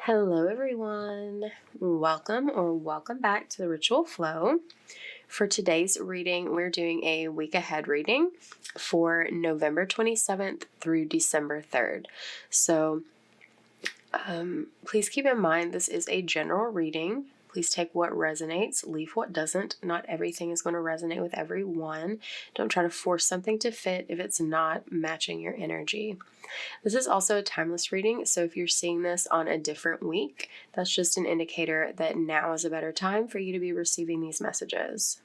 Hello everyone, welcome back to the Ritual Flow. For today's reading, we're doing a week ahead reading for November 27th through December 3rd. So please keep in mind this is a general reading. Please take what resonates, leave what doesn't. Not everything is going to resonate with everyone. Don't try to force something to fit if it's not matching your energy. This is also a timeless reading, so if you're seeing this on a different week, that's just an indicator that now is a better time for you to be receiving these messages.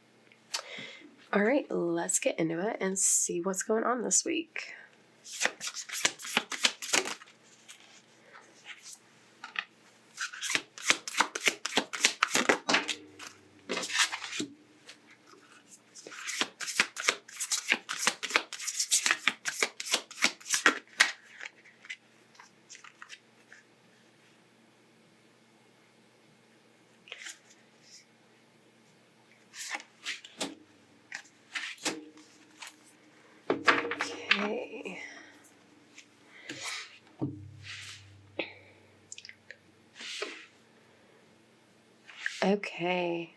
All right, let's get into it and see what's going on this week. Okay.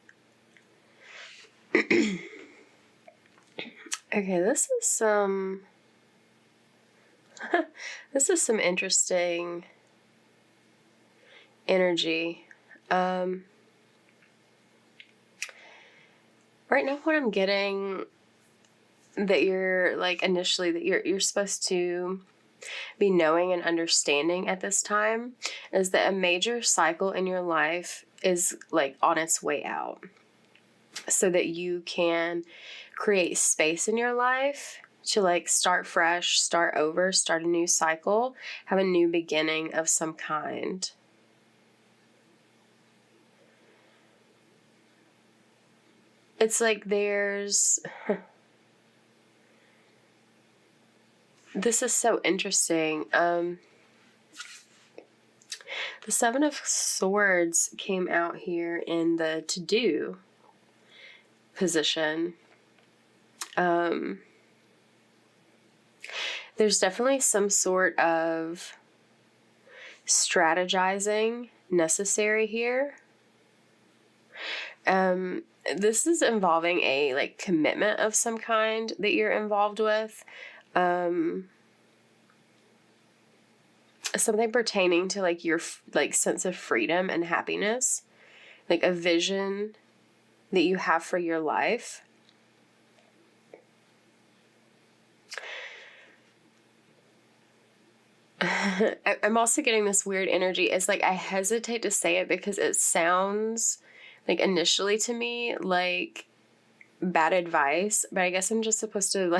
Okay, this is some interesting energy. Right now what I'm getting that you're you're supposed to be knowing and understanding at this time is that a major cycle in your life is on its way out, so that you can create space in your life to start fresh, start over, start a new cycle, have a new beginning of some kind. It's like there's this is so interesting. The Seven of Swords came out here in the to-do position. There's definitely some sort of strategizing necessary here. This is involving a commitment of some kind that you're involved with. Something pertaining to your sense of freedom and happiness, a vision that you have for your life. I'm also getting this weird energy. It's I hesitate to say it because it sounds initially to me like bad advice, but I guess I'm just supposed to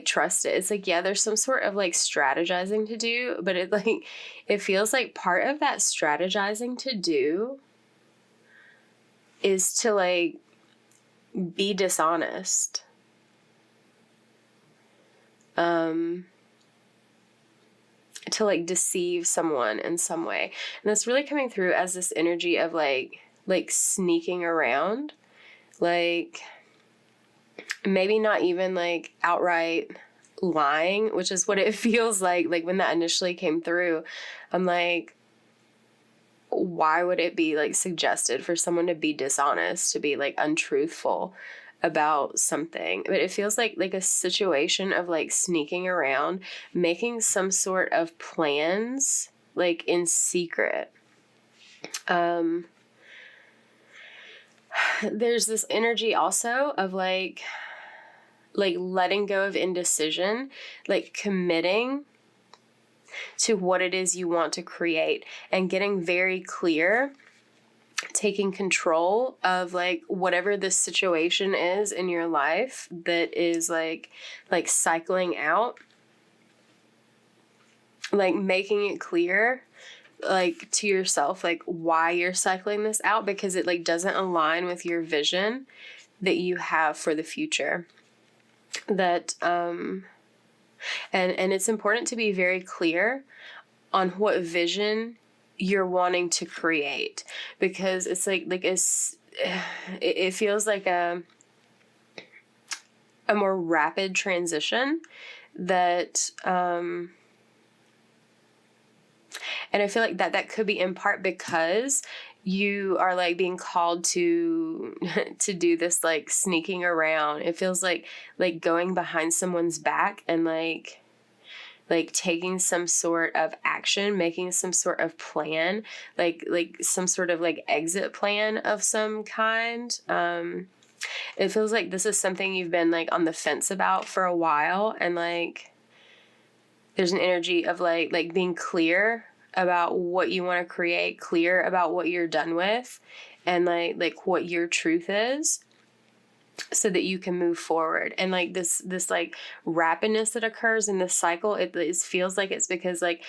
trust it. It's yeah, there's some sort of strategizing to do, but it feels like part of that strategizing to do is to be dishonest. To deceive someone in some way. And that's really coming through as this energy of sneaking around, maybe not even outright lying, which is what it feels like when that initially came through. I'm why would it be suggested for someone to be dishonest, to be untruthful about something? But it feels like a situation of sneaking around, making some sort of plans in secret. There's this energy also of letting go of indecision, committing to what it is you want to create and getting very clear, taking control of whatever this situation is in your life that is cycling out, making it clear to yourself why you're cycling this out, because it doesn't align with your vision that you have for the future. That and it's important to be very clear on what vision you're wanting to create, because it's it feels like a more rapid transition that And I feel like that could be in part because you are like being called to to do this like sneaking around. It feels like going behind someone's back and like taking some sort of action, making some sort of plan, like some sort of like exit plan of some kind. It feels like this is something you've been like on the fence about for a while, and like there's an energy of like being clear about what you want to create, clear about what you're done with, and like what your truth is, so that you can move forward. And like this like rapidness that occurs in this cycle, it feels like it's because like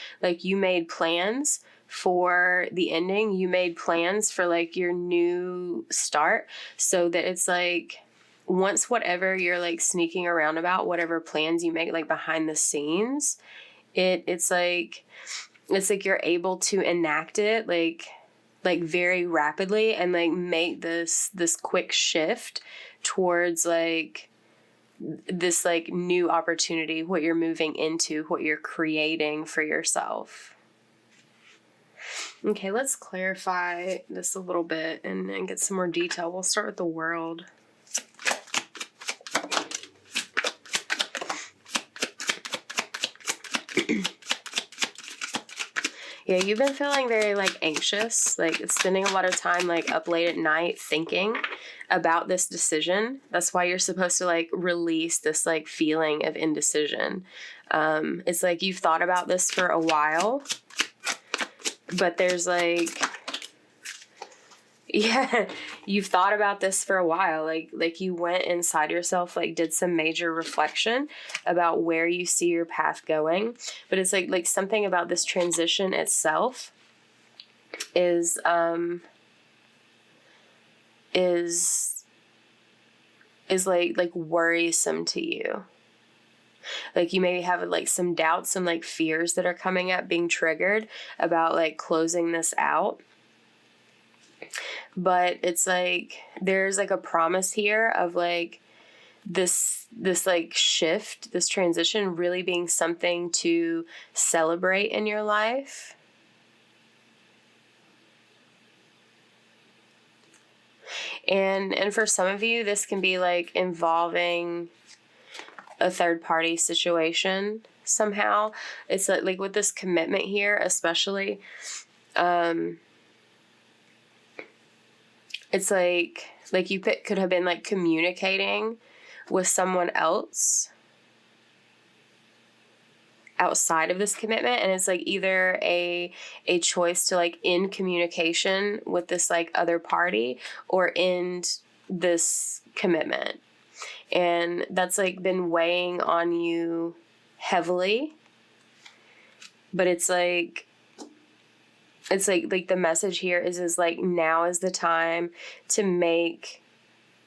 you made plans for the ending, you made plans for like your new start, so that it's like once whatever you're like sneaking around about, whatever plans you make like behind the scenes, it's like you're able to enact it like very rapidly, and like make this quick shift towards like this like new opportunity, what you're moving into, what you're creating for yourself. Okay, let's clarify this a little bit and get some more detail. We'll start with the world. Yeah, you've been feeling very like anxious, like spending a lot of time like up late at night thinking about this decision. That's why you're supposed to like release this like feeling of indecision. It's like you've thought about this for a while, but there's like, yeah, you've thought about this for a while. Like you went inside yourself, like did some major reflection about where you see your path going. But it's like something about this transition itself is like worrisome to you. Like you maybe have like some doubts and like fears that are coming up, being triggered about like closing this out. But it's like there's like a promise here of like this like shift, this transition really being something to celebrate in your life. And for some of you, this can be like involving a third party situation somehow. It's like with this commitment here, especially, it's like you could have been like communicating with someone else outside of this commitment, and it's like either a choice to like end communication with this like other party or end this commitment. And that's like been weighing on you heavily. But it's like the message here is like now is the time to make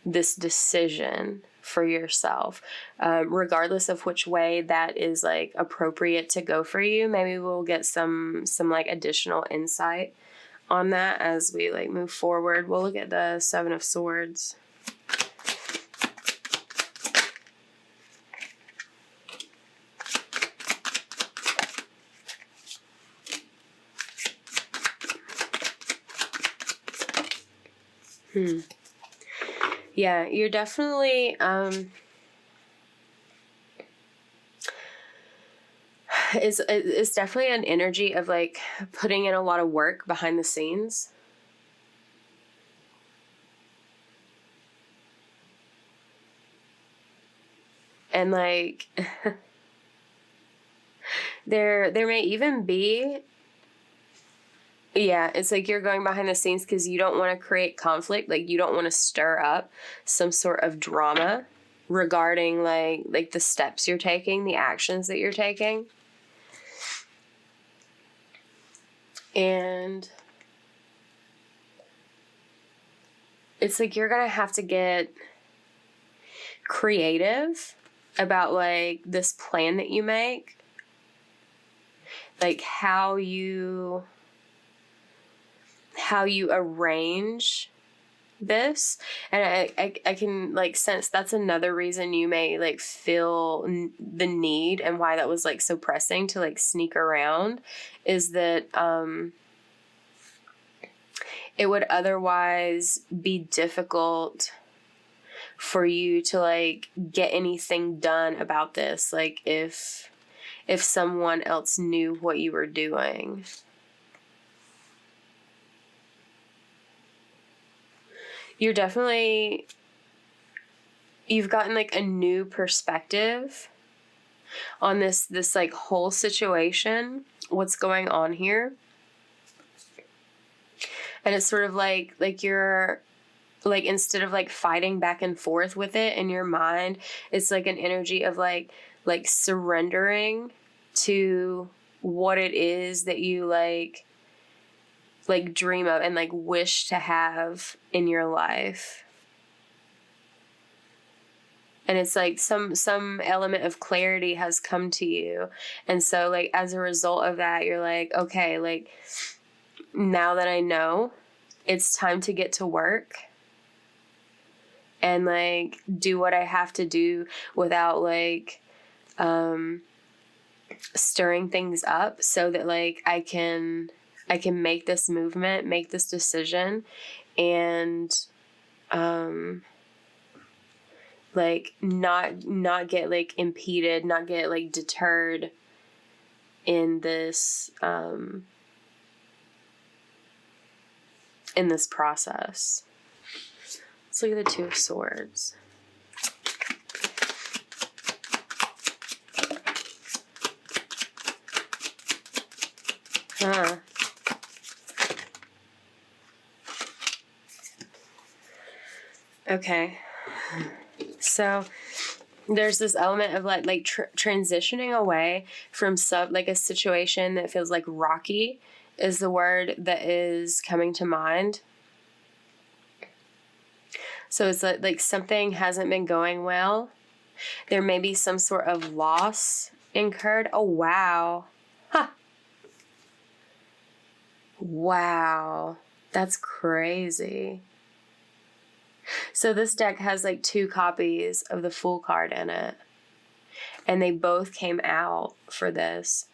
this decision for yourself, regardless of which way that is like appropriate to go for you. Maybe we'll get some like additional insight on that as we like move forward. We'll look at the 7 of Swords. Yeah, you're definitely, it's definitely an energy of like putting in a lot of work behind the scenes. And like, there may even be, yeah, it's like you're going behind the scenes because you don't want to create conflict. Like you don't want to stir up some sort of drama regarding like the steps you're taking, the actions that you're taking. And it's like you're going to have to get creative about like this plan that you make. Like how you arrange this, and I can like sense that's another reason you may like feel the need, and why that was like so pressing to like sneak around, is that it would otherwise be difficult for you to like get anything done about this, like if someone else knew what you were doing. You've gotten like a new perspective on this like whole situation, what's going on here. And it's sort of like you're like, instead of like fighting back and forth with it in your mind, it's like an energy of like surrendering to what it is that you like dream of and like wish to have in your life. And it's like some element of clarity has come to you. And so like as a result of that, you're like, okay, like now that I know, it's time to get to work and like do what I have to do without like stirring things up, so that like I can make this movement, make this decision, and like not get like impeded, not get like deterred in this process. Let's look at the Two of Swords. Okay. So there's this element of like transitioning away from a situation that feels like rocky is the word that is coming to mind. So it's like something hasn't been going well. There may be some sort of loss incurred. Oh, wow. Huh. Wow. That's crazy. So this deck has like 2 copies of the Fool card in it. And they both came out for this.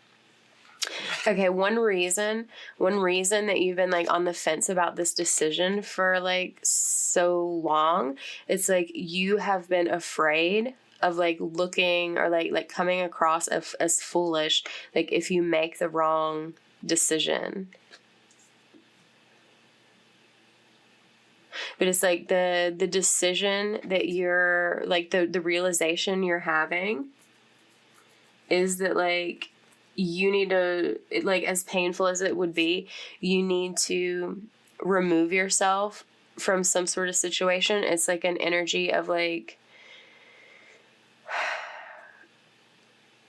Okay, one reason that you've been like on the fence about this decision for like so long, it's like you have been afraid of like looking or like coming across as foolish, like if you make the wrong decision. But it's like the decision that you're like the realization you're having is that like you need to, like, as painful as it would be, you need to remove yourself from some sort of situation. It's like an energy of like,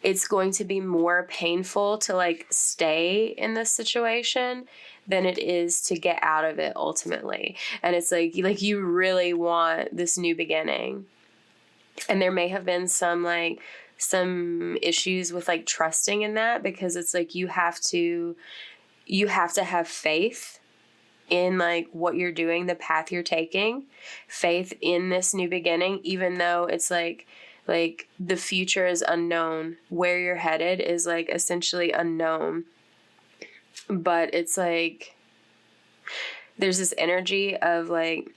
it's going to be more painful to like stay in this situation than it is to get out of it ultimately. And it's like you really want this new beginning. And there may have been some issues with like trusting in that, because it's like you have to have faith in like what you're doing, the path you're taking, faith in this new beginning, even though it's like the future is unknown, where you're headed is like essentially unknown. But it's like there's this energy of like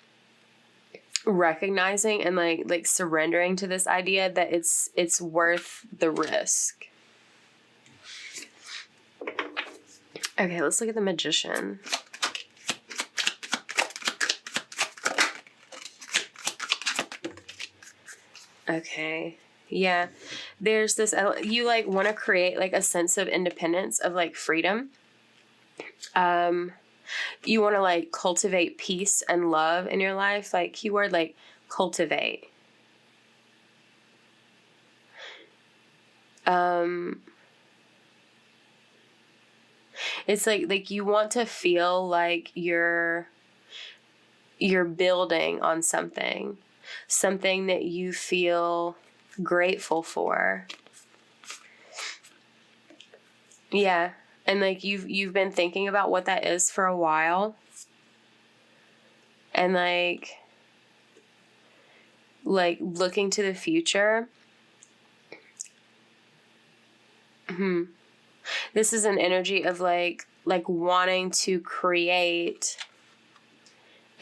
recognizing and like surrendering to this idea that it's worth the risk. Okay, let's look at the Magician. Okay. Yeah. There's this, you like want to create like a sense of independence, of like freedom. You want to like cultivate peace and love in your life, like keyword like cultivate. It's like you want to feel like you're building on something that you feel grateful for. Yeah. And like you've been thinking about what that is for a while. and like looking to the future. This is an energy of like wanting to create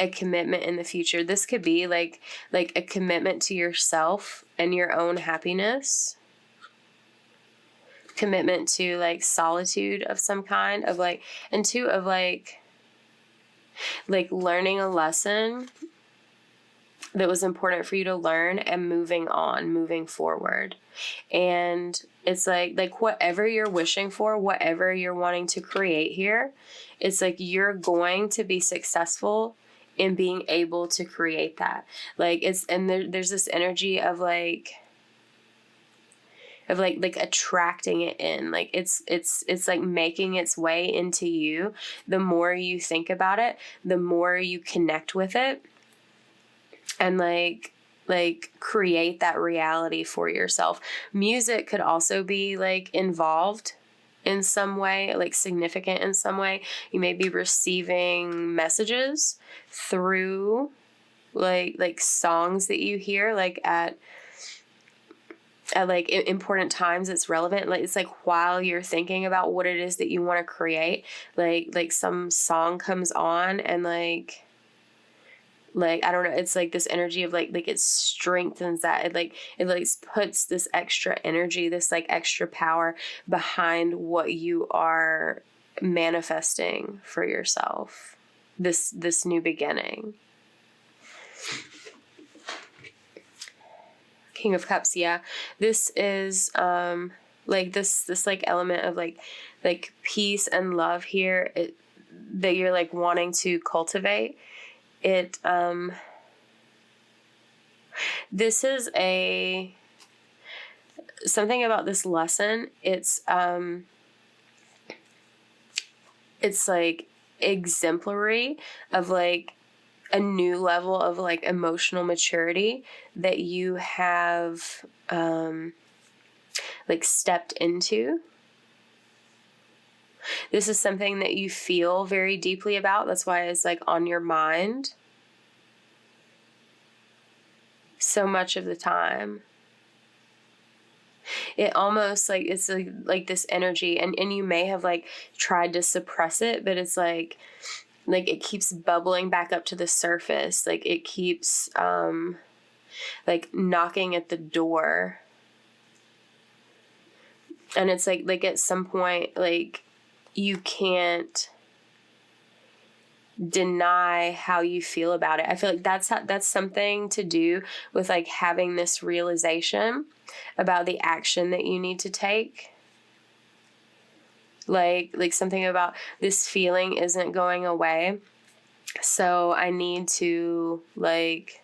a commitment in the future. This could be like a commitment to yourself and your own happiness. Commitment to like solitude of some kind, of like, and two, of like learning a lesson that was important for you to learn and moving on, moving forward. And it's like whatever you're wishing for, whatever you're wanting to create here, it's like you're going to be successful in being able to create that. Like it's, and there's this energy of like attracting it in. Like it's like making its way into you. The more you think about it, the more you connect with it, and like create that reality for yourself. Music could also be like involved in some way, like significant in some way. You may be receiving messages through like songs that you hear like at like important times. It's relevant. Like it's like while you're thinking about what it is that you want to create, like some song comes on, and like I don't know, it's like this energy of like it strengthens that. It puts this extra energy, this like extra power behind what you are manifesting for yourself. This new beginning. King of Cups, yeah. This is like this like element of like peace and love here, that you're like wanting to cultivate. It this is something about this lesson. It's like exemplary of like a new level of like emotional maturity that you have like stepped into. This is something that you feel very deeply about. That's why it's like on your mind so much of the time. It almost like it's like this energy, and you may have like tried to suppress it, but it's like it keeps bubbling back up to the surface. Like it keeps like knocking at the door. And it's like at some point, like you can't deny how you feel about it. I feel like that's something to do with like having this realization about the action that you need to take. Like something about this feeling isn't going away, so I need to like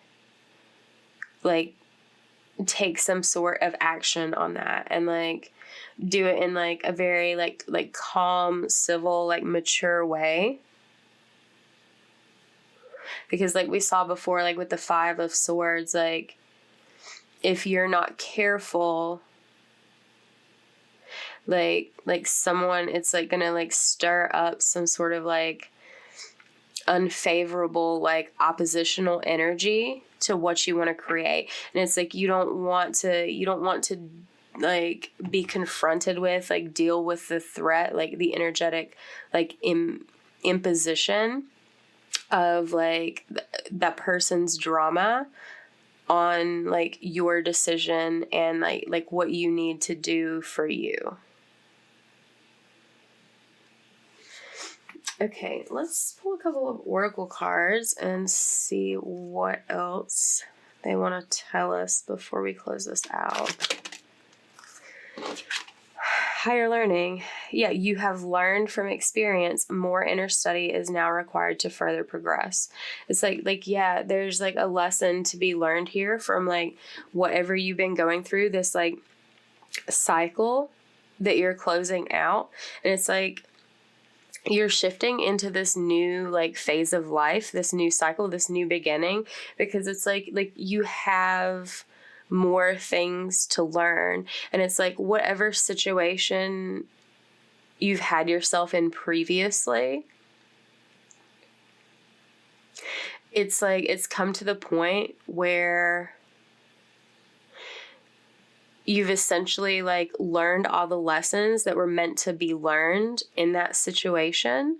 take some sort of action on that, and like do it in like a very like calm, civil, like mature way. Because like we saw before, like with the 5 of Swords, like if you're not careful, like someone, it's like gonna like stir up some sort of like unfavorable, like oppositional energy to what you want to create. And it's like you don't want to like be confronted with, like deal with the threat, like the energetic like imposition of like that person's drama on like your decision and like what you need to do for you. Okay, let's pull a couple of oracle cards and see what else they want to tell us before we close this out. Higher learning. Yeah, you have learned from experience. More inner study is now required to further progress. It's like yeah, there's like a lesson to be learned here from like whatever you've been going through, this like cycle that you're closing out. And it's like you're shifting into this new like phase of life, this new cycle, this new beginning, because it's like you have more things to learn. And it's like whatever situation you've had yourself in previously, it's like it's come to the point where you've essentially like learned all the lessons that were meant to be learned in that situation.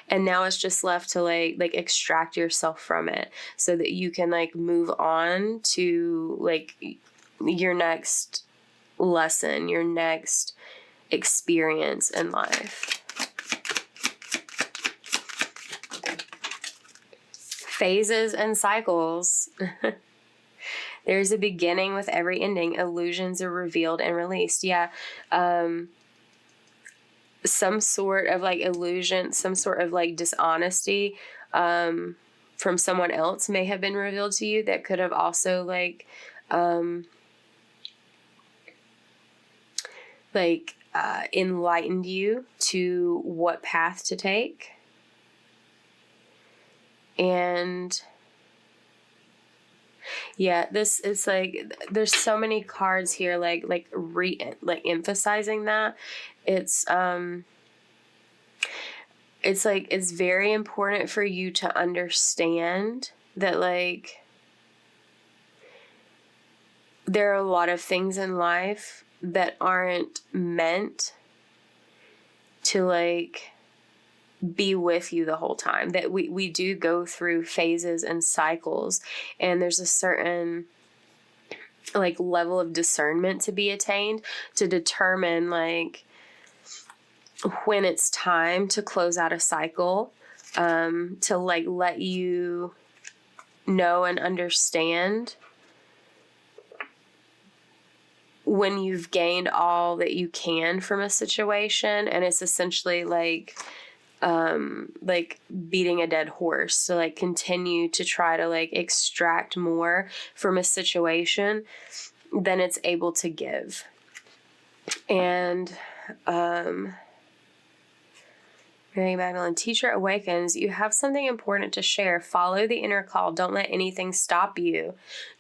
And now it's just left to like extract yourself from it so that you can like move on to like your next lesson, your next experience in life. Phases and cycles. There's a beginning with every ending. Illusions are revealed and released. Yeah. Some sort of like illusion, some sort of like dishonesty from someone else may have been revealed to you that could have also enlightened you to what path to take. And yeah, this is like, there's so many cards here, emphasizing that it's like, it's very important for you to understand that like, there are a lot of things in life that aren't meant to like be with you the whole time, that we do go through phases and cycles, and there's a certain like level of discernment to be attained to determine like when it's time to close out a cycle, to like let you know and understand when you've gained all that you can from a situation, and it's essentially like beating a dead horse to like continue to try to like extract more from a situation than it's able to give. And Mary Magdalene, teacher awakens. You have something important to share. Follow the inner call. Don't let anything stop you.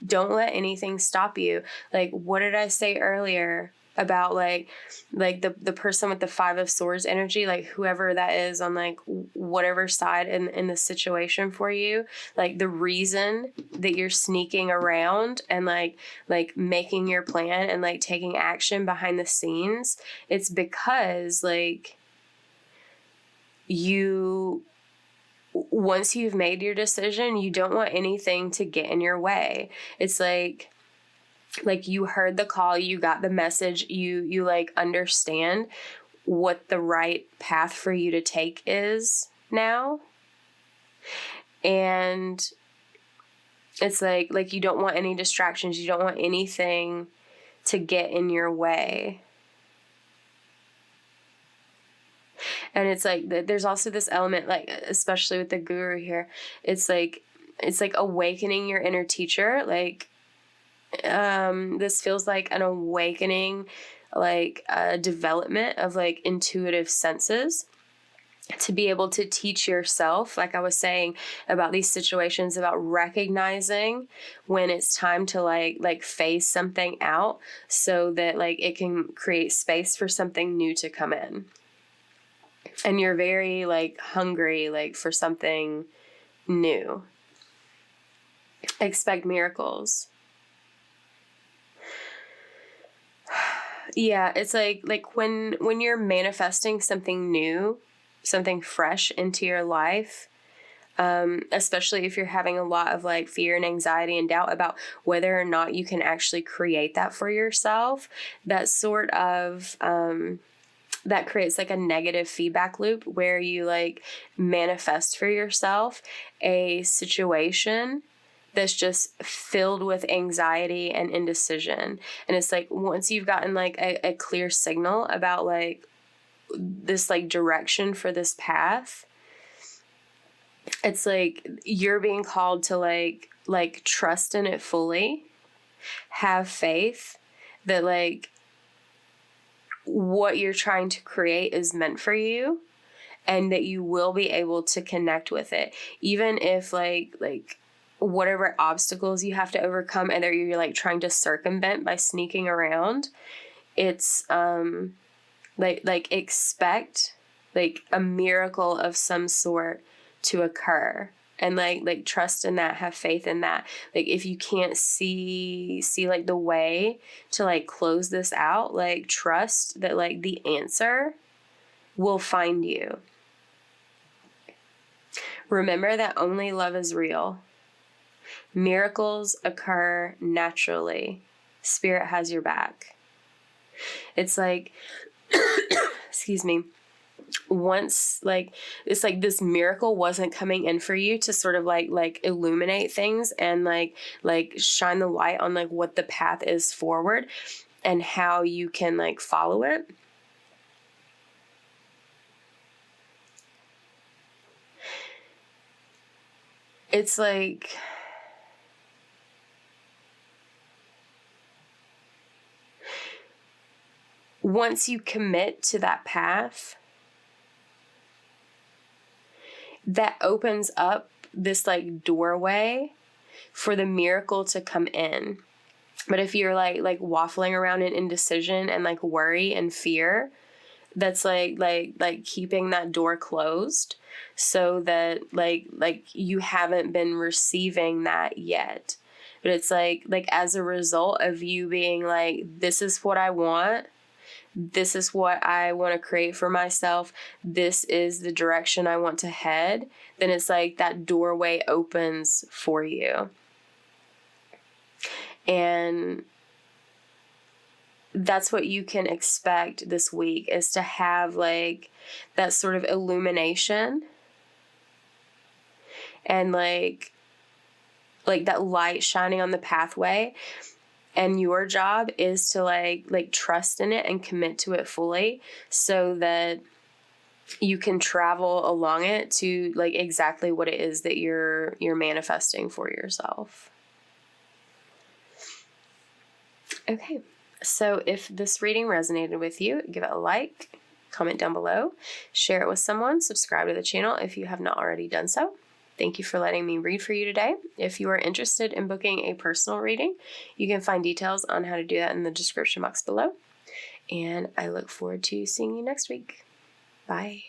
Don't let anything stop you. Like, what did I say earlier about like the person with the 5 of Swords energy, like whoever that is on like whatever side in the situation for you, like the reason that you're sneaking around and like making your plan and like taking action behind the scenes, it's because like once you've made your decision, you don't want anything to get in your way. It's like you heard the call, you got the message, you like understand what the right path for you to take is now. And it's like you don't want any distractions, you don't want anything to get in your way. And it's like there's also this element, like especially with the guru here, it's like awakening your inner teacher. Like this feels like an awakening, like a development of like intuitive senses to be able to teach yourself, like I was saying about these situations, about recognizing when it's time to like phase something out so that like it can create space for something new to come in. And you're very like hungry like for something new. Expect miracles. Yeah, it's like when you're manifesting something new, something fresh into your life, especially if you're having a lot of like fear and anxiety and doubt about whether or not you can actually create that for yourself, that sort of that creates like a negative feedback loop where you like manifest for yourself a situation that's just filled with anxiety and indecision. And it's like once you've gotten like a clear signal about like this like direction for this path, it's like you're being called to like trust in it fully, have faith that like what you're trying to create is meant for you and that you will be able to connect with it, even if like whatever obstacles you have to overcome and that you're like trying to circumvent by sneaking around. It's expect like a miracle of some sort to occur. and like trust in that, have faith in that. Like if you can't see like the way to like close this out, like trust that like the answer will find you. Remember that only love is real. Miracles occur naturally. Spirit has your back. It's like, excuse me, once like it's like this miracle wasn't coming in for you to sort of like illuminate things and like shine the light on like what the path is forward and how you can like follow it. It's like once you commit to that path, that opens up this like doorway for the miracle to come in. But if you're like waffling around in indecision and like worry and fear, that's like keeping that door closed so that like you haven't been receiving that yet. But it's like as a result of you being like, this is what I want, this is what I want to create for myself, this is the direction I want to head, then it's like that doorway opens for you. And that's what you can expect this week, is to have like that sort of illumination and like that light shining on the pathway. And your job is to like trust in it and commit to it fully so that you can travel along it to like exactly what it is that you're manifesting for yourself. Okay. So if this reading resonated with you, give it a like, comment down below, share it with someone, subscribe to the channel if you have not already done so. Thank you for letting me read for you today. If you are interested in booking a personal reading, you can find details on how to do that in the description box below. And I look forward to seeing you next week. Bye.